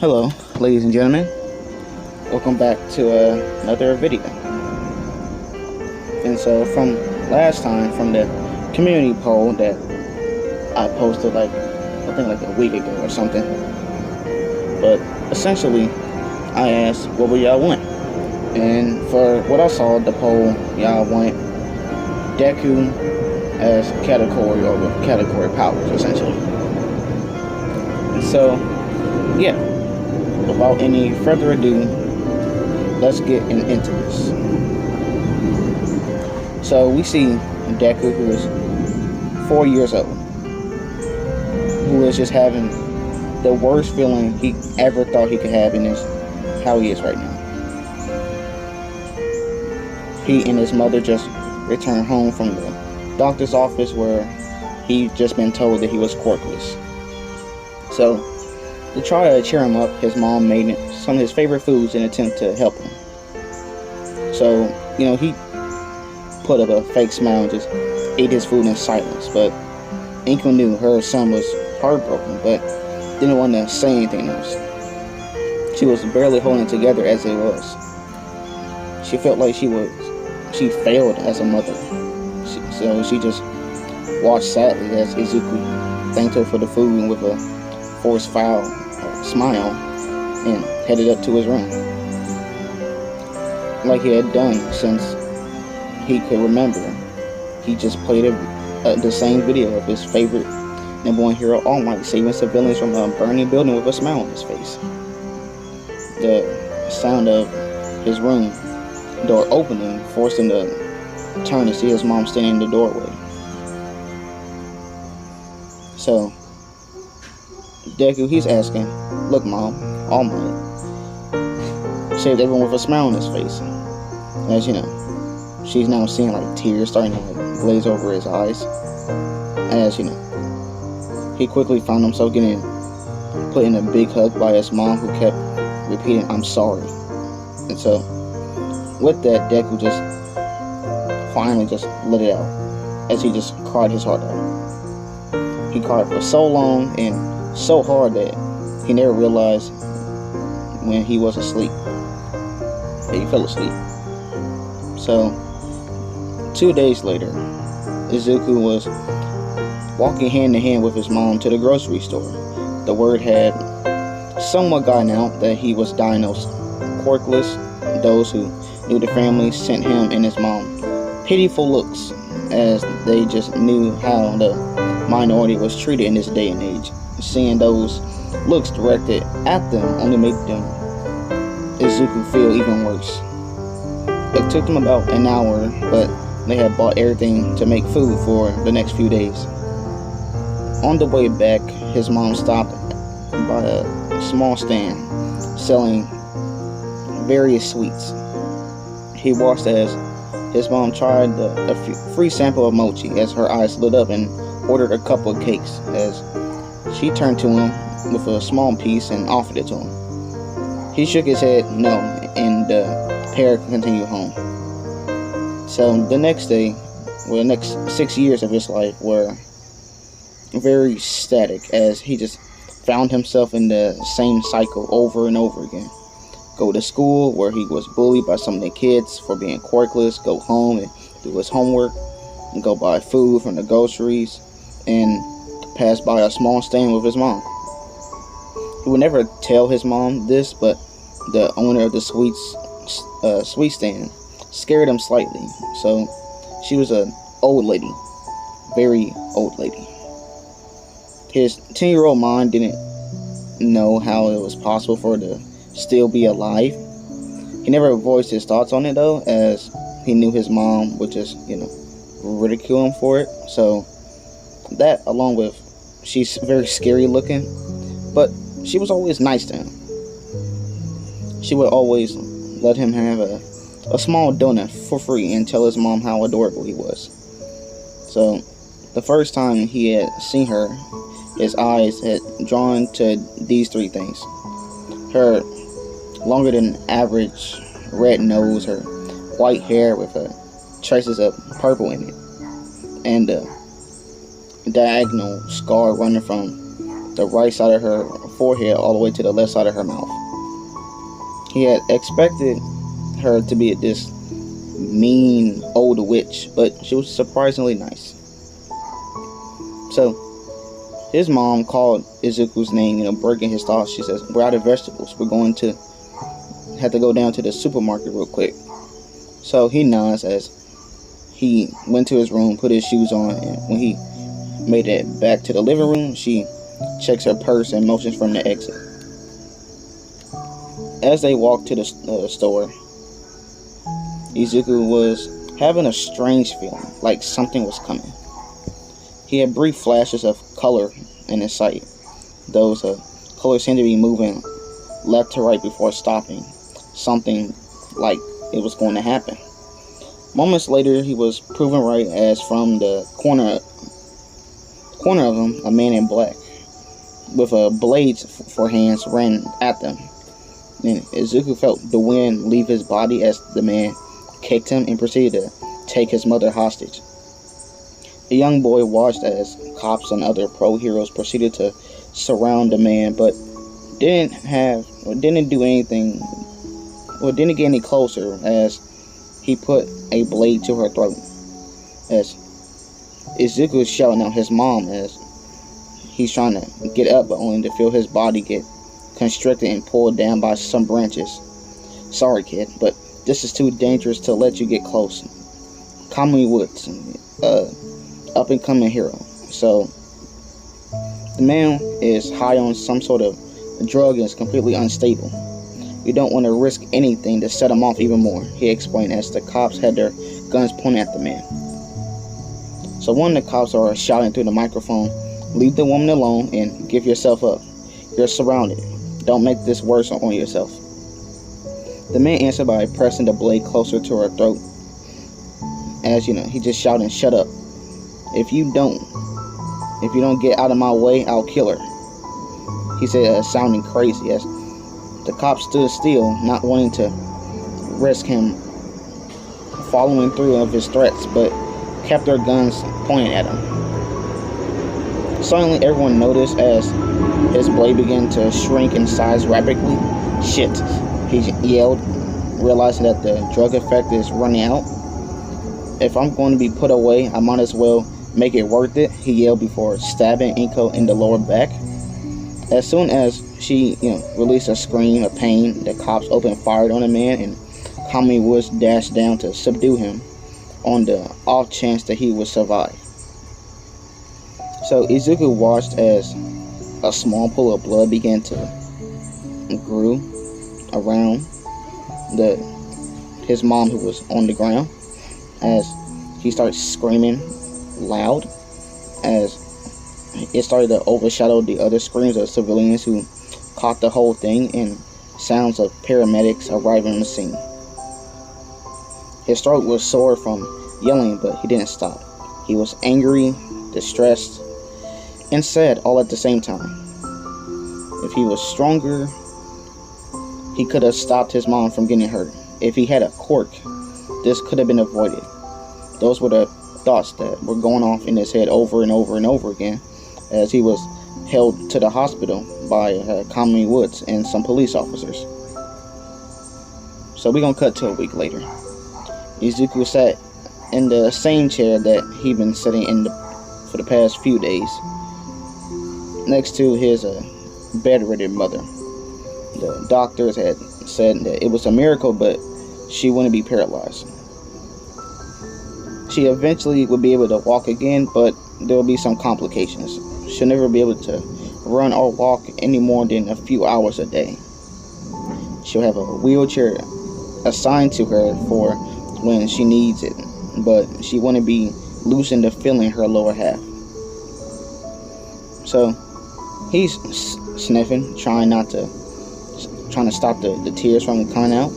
Hello, ladies and gentlemen. Welcome back to another video. And so, from last time, from the community poll that I posted I think like a week ago or something. But essentially, I asked, what would y'all want? And for what I saw, the poll, y'all want Deku as category over category powers, essentially. And so, yeah. Without any further ado, let's get into this. So we see Deku, who is 4 years old, who is just having the worst feeling he ever thought he could have in his how he is right now. He and his mother just returned home from the doctor's office where he just been told that he was quirkless. So to try to cheer him up, his mom made some of his favorite foods in an attempt to help him. So, he put up a fake smile and just ate his food in silence. But Inko knew her son was heartbroken, but didn't want to say anything else. She was barely holding it together as it was. She felt like she failed as a mother. So she just watched sadly as Izuku thanked her for the food with a forced smile and headed up to his room. Like he had done since he could remember. He just played the same video of his favorite number one hero, All Might, saving civilians from a burning building with a smile on his face. The sound of his room door opening forced him to turn to see his mom standing in the doorway. So Deku, he's asking, "Look, Mom, All Might saved everyone with a smile on his face." As you know, she's now seeing tears starting to glaze over his eyes. As you know, he quickly found himself getting put in a big hug by his mom, who kept repeating, "I'm sorry." And so, with that, Deku just finally just let it out, as he just cried his heart out. He cried for so long and so hard that he never realized when he was asleep that he fell asleep. So 2 days later, Izuku was walking hand in hand with his mom to the grocery store. The word had somewhat gotten out that he was diagnosed quirkless. Those who knew the family sent him and his mom pitiful looks, as they just knew how the minority was treated in this day and age. Seeing those looks directed at them only made Izuku feel even worse. It took them about an hour, but they had bought everything to make food for the next few days. On the way back, his mom stopped by a small stand selling various sweets. He watched as his mom tried a free sample of mochi, as her eyes lit up, and ordered a couple of cakes, as she turned to him with a small piece and offered it to him. He shook his head no, and the pair continued home. So the next day, the next 6 years of his life were very static, as he just found himself in the same cycle over and over again. Go to school, where he was bullied by some of the kids for being quirkless, go home and do his homework, and go buy food from the groceries, and pass by a small stand with his mom. He would never tell his mom this, but the owner of the sweet stand scared him slightly. So she was an old lady, very old lady. His 10-year-old mind didn't know how it was possible for her to still be alive. He never voiced his thoughts on it though, as he knew his mom would just, ridicule him for it. So that, along with she's very scary looking, but she was always nice to him. She would always let him have a small donut for free and tell his mom how adorable he was. So the first time he had seen her, his eyes had drawn to these three things: her longer than average red nose, her white hair with traces of purple in it, and the diagonal scar running from the right side of her forehead all the way to the left side of her mouth. He had expected her to be this mean old witch, but she was surprisingly nice. So his mom called Izuku's name, breaking his thoughts. She says, "We're out of vegetables. We're going to have to go down to the supermarket real quick." So he nods as he went to his room, put his shoes on, and when he made it back to the living room, she checks her purse and motions from the exit. As they walked to the store, Izuku was having a strange feeling, like something was coming. He had brief flashes of color in his sight. Those colors seemed to be moving left to right before stopping. Something like it was going to happen. Moments later, he was proven right, as from the corner of him, a man in black with blades for hands ran at them. And Izuku felt the wind leave his body as the man kicked him and proceeded to take his mother hostage. The young boy watched as cops and other pro-heroes proceeded to surround the man, but didn't do anything, or didn't get any closer, as he put a blade to her throat. As Izuku is shouting out his mom as he's trying to get up, but only to feel his body get constricted and pulled down by some branches. "Sorry, kid, but this is too dangerous to let you get close." Kamui Woods, up and coming hero. So the man is high on some sort of drug and is completely unstable. "You don't want to risk anything to set him off even more," he explained as the cops had their guns pointed at the man. So one of the cops are shouting through the microphone, "Leave the woman alone and give yourself up. You're surrounded. Don't make this worse on yourself." The man answered by pressing the blade closer to her throat. As he just shouted, "Shut up. If you don't get out of my way, I'll kill her," he said, sounding crazy, as the cops stood still, not wanting to risk him following through of his threats, but kept their guns pointed at him. Suddenly, everyone noticed as his blade began to shrink in size rapidly. "Shit," he yelled, realizing that the drug effect is running out. "If I'm going to be put away, I might as well make it worth it," he yelled before stabbing Inko in the lower back. As soon as she, released a scream of pain, the cops opened fire on the man, and Kamui Woods dashed down to subdue him on the off chance that he would survive. So Izuku watched as a small pool of blood began to grew around his mom, who was on the ground, as he started screaming loud, as it started to overshadow the other screams of civilians who caught the whole thing and sounds of paramedics arriving on the scene. His throat was sore from yelling, but he didn't stop. He was angry, distressed, and sad all at the same time. If he was stronger, he could have stopped his mom from getting hurt. If he had a cork, this could have been avoided. Those were the thoughts that were going off in his head over and over and over again as he was held to the hospital by Kamui Woods and some police officers. So we're going to cut to a week later. Izuku sat in the same chair that he'd been sitting in for the past few days, next to his bedridden mother. The doctors had said that it was a miracle, but she wouldn't be paralyzed. She eventually would be able to walk again, but there will be some complications. She'll never be able to run or walk any more than a few hours a day. She'll have a wheelchair assigned to her for when she needs it, but she wouldn't be losing the feeling in her lower half. So he's sniffing, trying to stop the tears from coming out.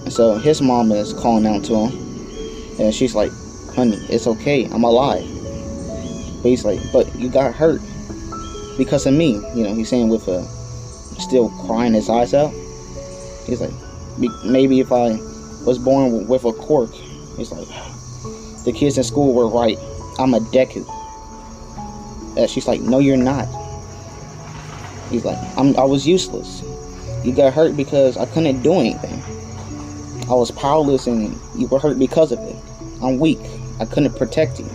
So his mom is calling out to him, and she's like, "Honey, it's okay, I'm alive." But he's like, "But you got hurt because of me." He's saying with still crying his eyes out. He's like, "Maybe if I was born with a cork." He's like, "The kids in school were right. I'm a Deku." She's like, "No, you're not." He's like, I was useless. You got hurt because I couldn't do anything. I was powerless and you were hurt because of it. I'm weak. I couldn't protect you.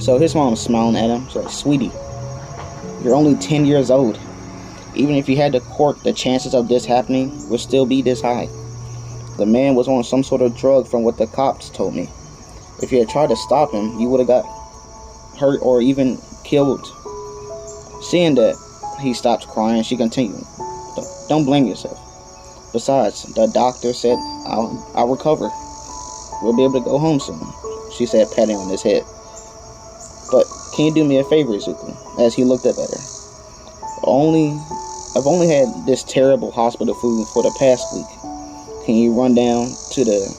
So his mom's smiling at him. She's like, sweetie, you're only 10 years old. Even if you had to court, the chances of this happening would still be this high. The man was on some sort of drug from what the cops told me. If you had tried to stop him, you would have got hurt or even killed. Seeing that he stopped crying, she continued, don't blame yourself. Besides, the doctor said I'll recover. We'll be able to go home soon, she said, patting on his head. But can you do me a favor, Izuku? As he looked up at her. I've only had this terrible hospital food for the past week. Can you run down to the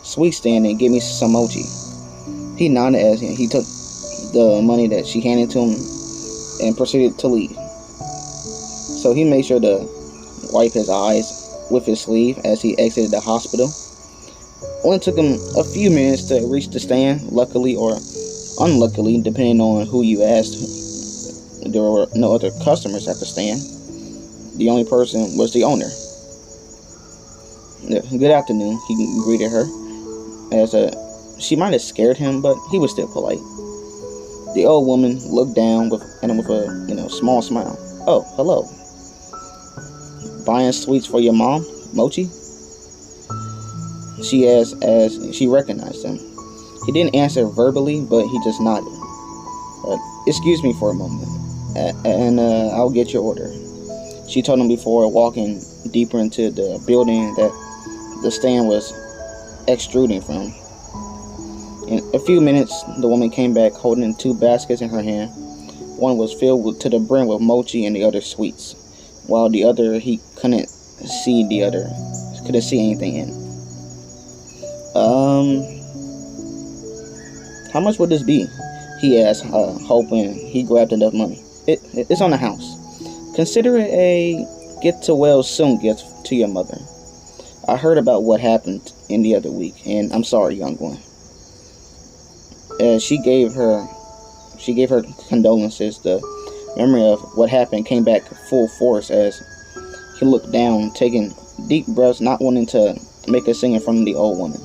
sweet stand and give me some mochi? He nodded as he took the money that she handed to him and proceeded to leave. So he made sure to wipe his eyes with his sleeve as he exited the hospital. Only took him a few minutes to reach the stand. Luckily or unluckily, depending on who you asked, there were no other customers at the stand. The only person was the owner. Good afternoon, he greeted her. She might have scared him, but he was still polite. The old woman looked down with a small smile. Oh, hello. Buying sweets for your mom, Mochi? She asked as she recognized him. He didn't answer verbally, but he just nodded. Excuse me for a moment, and I'll get your order. She told him before walking deeper into the building that the stand was extruding from. In a few minutes, the woman came back holding 2 baskets in her hand. One was filled to the brim with mochi and the other sweets, while the other he couldn't see anything in. How much would this be? He asked, hoping he grabbed enough money. It's on the house. Consider it a get to well soon gift to your mother. I heard about what happened in the other week, and I'm sorry, young one. As she gave her condolences, the memory of what happened came back full force as he looked down, taking deep breaths, not wanting to make a scene in front of the old woman.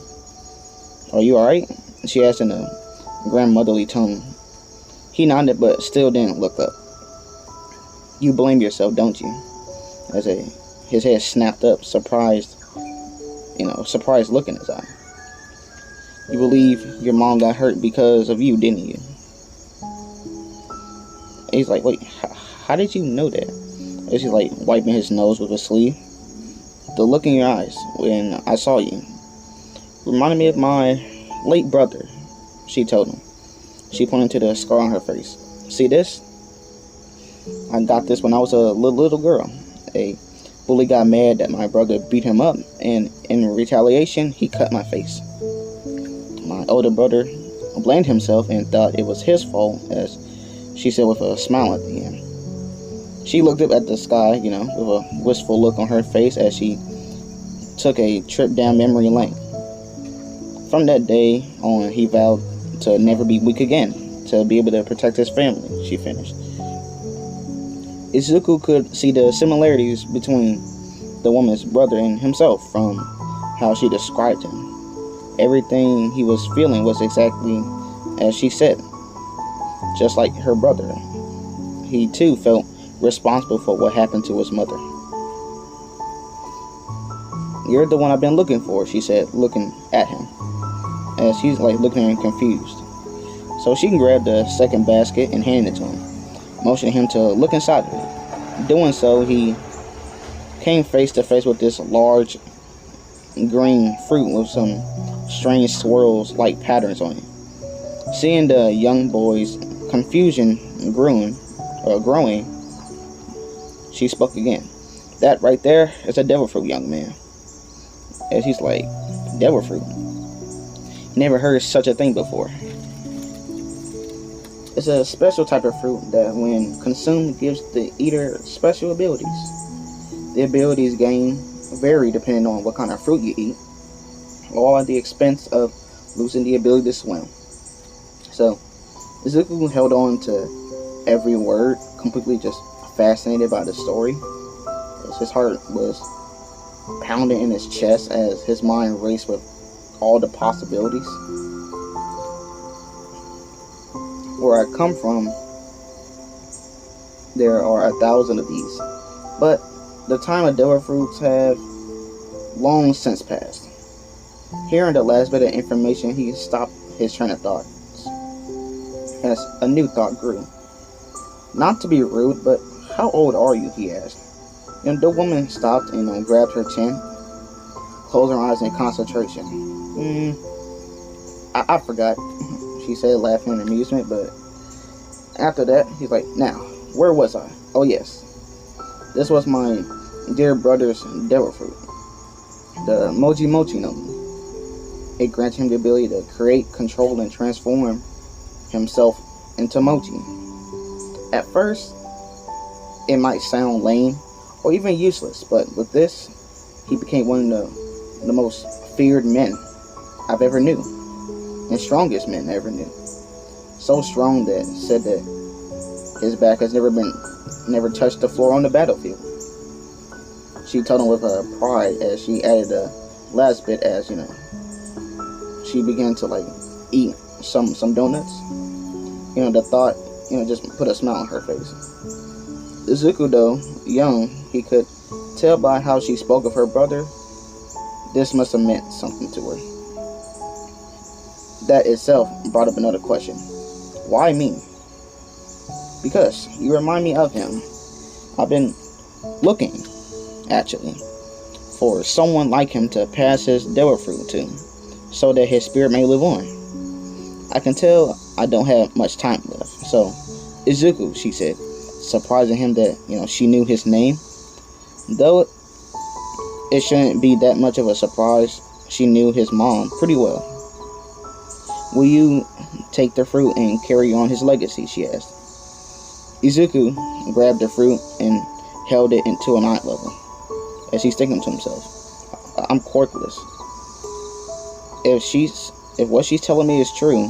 Are you alright? She asked in a grandmotherly tone. He nodded but still didn't look up. You blame yourself, don't you? As his head snapped up, surprised look in his eye. You believe your mom got hurt because of you, didn't you? He's like, wait, how did you know that? As he's like wiping his nose with his sleeve. The look in your eyes when I saw you reminded me of my late brother, she told him. She pointed to the scar on her face. See this? I got this when I was a little girl. A bully got mad that my brother beat him up, and in retaliation, he cut my face. My older brother blamed himself and thought it was his fault, as she said with a smile at the end. She looked up at the sky, with a wistful look on her face as she took a trip down memory lane. From that day on, he vowed to never be weak again, to be able to protect his family, she finished. Izuku could see the similarities between the woman's brother and himself from how she described him. Everything he was feeling was exactly as she said, just like her brother. He too felt responsible for what happened to his mother. You're the one I've been looking for, she said, looking at him, as he's looking at him confused. So she grabbed the second basket and handed it to him, motioning him to look inside of it. Doing so, he came face to face with this large green fruit with some strange swirls like patterns on it. Seeing the young boy's confusion growing, she spoke again. That right there is a devil fruit, young man. As he's like, devil fruit? Never heard such a thing before. It's a special type of fruit that when consumed gives the eater special abilities. The abilities gained vary depending on what kind of fruit you eat, all at the expense of losing the ability to swim. So, Izuku held on to every word, completely just fascinated by the story, as his heart was pounding in his chest as his mind raced with all the possibilities. Where I come from, there are 1,000 of these, but the time of devil fruits have long since passed. Hearing the last bit of information, he stopped his train of thought as a new thought grew. Not to be rude, but how old are you? He asked. And the woman stopped and grabbed her chin, closed her eyes in concentration. I forgot, she said, laughing in amusement, but after that, he's like, now, where was I? Oh yes, this was my dear brother's devil fruit, the Moji Mochi no Mi. It grants him the ability to create, control, and transform himself into mochi. At first, it might sound lame or even useless, but with this, he became one of the most feared men I've ever knew, and strongest men I ever knew. So strong that said that his back has never touched the floor on the battlefield. She told him with pride as she added the last bit, as she began to eat some donuts. The thought just put a smile on her face. Izuku, though young, he could tell by how she spoke of her brother, this must have meant something to her. That itself brought up another question. Why me? Because you remind me of him. I've been looking, actually, for someone like him to pass his devil fruit to, so that his spirit may live on. I can tell I don't have much time left. So, Izuku, she said, surprising him that, she knew his name. Though it shouldn't be that much of a surprise, she knew his mom pretty well. Will you take the fruit and carry on his legacy, she asked. Izuku grabbed the fruit and held it into an eye level, as he's thinking to himself, I'm quirkless. If what she's telling me is true,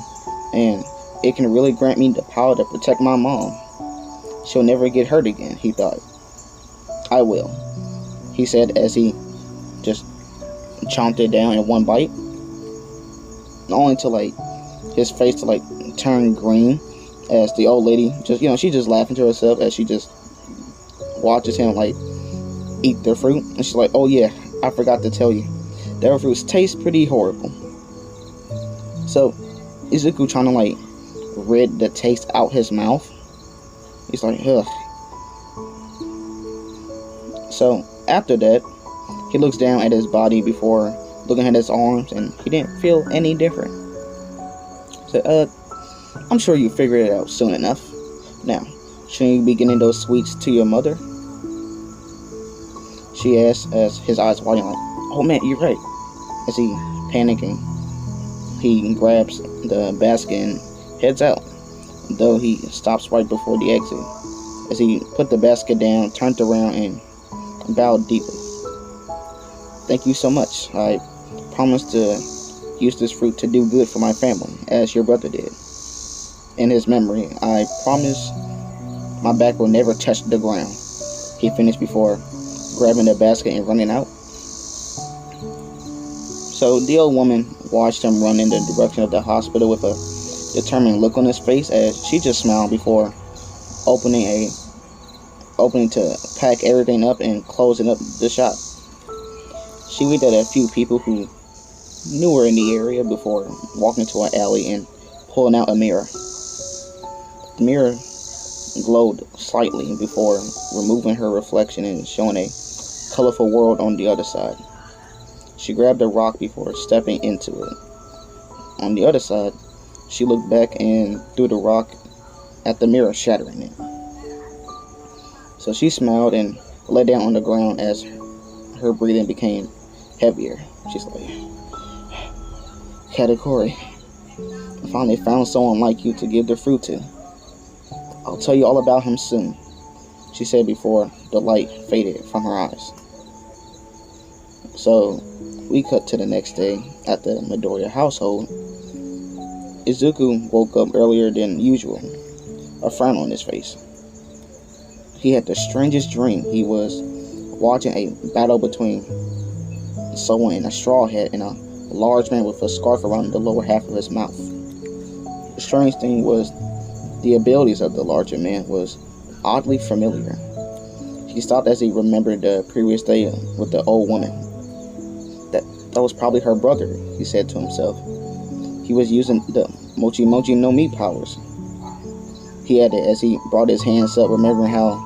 and it can really grant me the power to protect my mom, she'll never get hurt again, he thought. I will, he said as he just chomped it down in one bite, only to his face to turn green as the old lady just she just laughing to herself as she just watches him eat the fruit, and she's like, oh yeah, I forgot to tell you, their fruits taste pretty horrible. So Izuku trying to rid the taste out his mouth. He's like, ugh. So after that, he looks down at his body before looking at his arms, and he didn't feel any different. So I'm sure you figure it out soon enough. Now, shouldn't you be getting those sweets to your mother? She asked as his eyes widened oh man, you're right. As he panicking, he grabs the basket and heads out, though he stops right before the exit. As he put the basket down, turned around and bowed deeply. Thank you so much. I promise to use this fruit to do good for my family, as your brother did. In his memory, I promise my back will never touch the ground, he finished before grabbing the basket and running out. So the old woman watched him run in the direction of the hospital with a determined look on his face, as she just smiled before opening to pack everything up and closing up the shop. She winked at a few people who knew her in the area before walking to an alley and pulling out a mirror. The mirror glowed slightly before removing her reflection and showing a colorful world on the other side. She grabbed a rock before stepping into it. On the other side, she looked back and threw the rock at the mirror, shattering it. So she smiled and lay down on the ground as her breathing became heavier. She's like, Katakuri, I finally found someone like you to give the fruit to. I'll tell you all about him soon, she said before the light faded from her eyes. So we cut to the next day at the Midoriya household. Izuku woke up earlier than usual, a frown on his face. he had the strangest dream. He was watching a battle between someone in a straw hat and a large man with a scarf around the lower half of his mouth. The strange thing was the abilities of the larger man was oddly familiar. He stopped as he remembered the previous day with the old woman. That was probably her brother, he said to himself. He was using the Mochi Mochi no Mi powers. He added as he brought his hands up, remembering how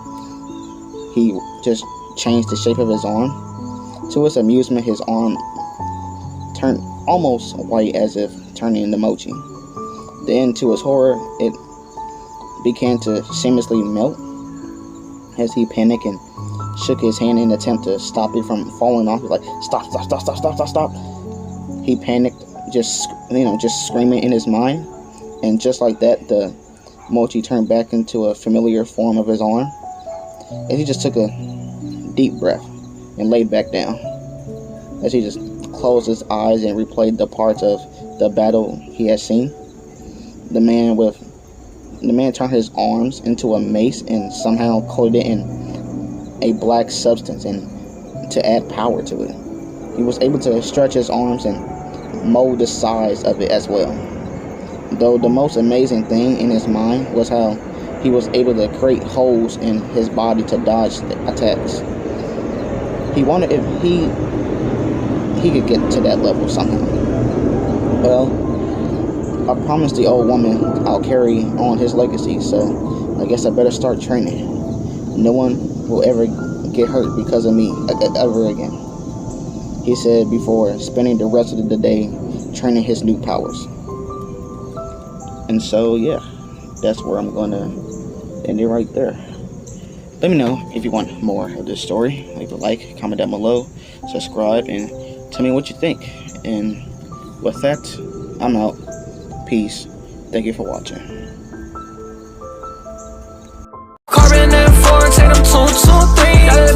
he just changed the shape of his arm. To his amusement, his arm turned almost white as if turning into mochi. Then, to his horror, it began to seamlessly melt as he panicked and shook his hand in an attempt to stop it from falling off. He was like, stop, stop, stop, stop, stop, stop, stop. He panicked, just screaming in his mind. And just like that, the mochi turned back into a familiar form of his arm. And he just took a deep breath and laid back down. As he just closed his eyes and replayed the parts of the battle he had seen. The man turned his arms into a mace and somehow coated it in a black substance and to add power to it. He was able to stretch his arms and mold the size of it as well. Though the most amazing thing in his mind was how he was able to create holes in his body to dodge the attacks. He wondered if he could get to that level somehow. Well, I promised the old woman I'll carry on his legacy, so I guess I better start training. No one will ever get hurt because of me ever again, he said before spending the rest of the day training his new powers. And so, yeah, that's where I'm going to end it right there. Let me know if you want more of this story. Leave a like, comment down below, subscribe, and tell me what you think. And with that, I'm out. Peace. Thank you for watching. Carbon and 4, take them 2, 2, 3.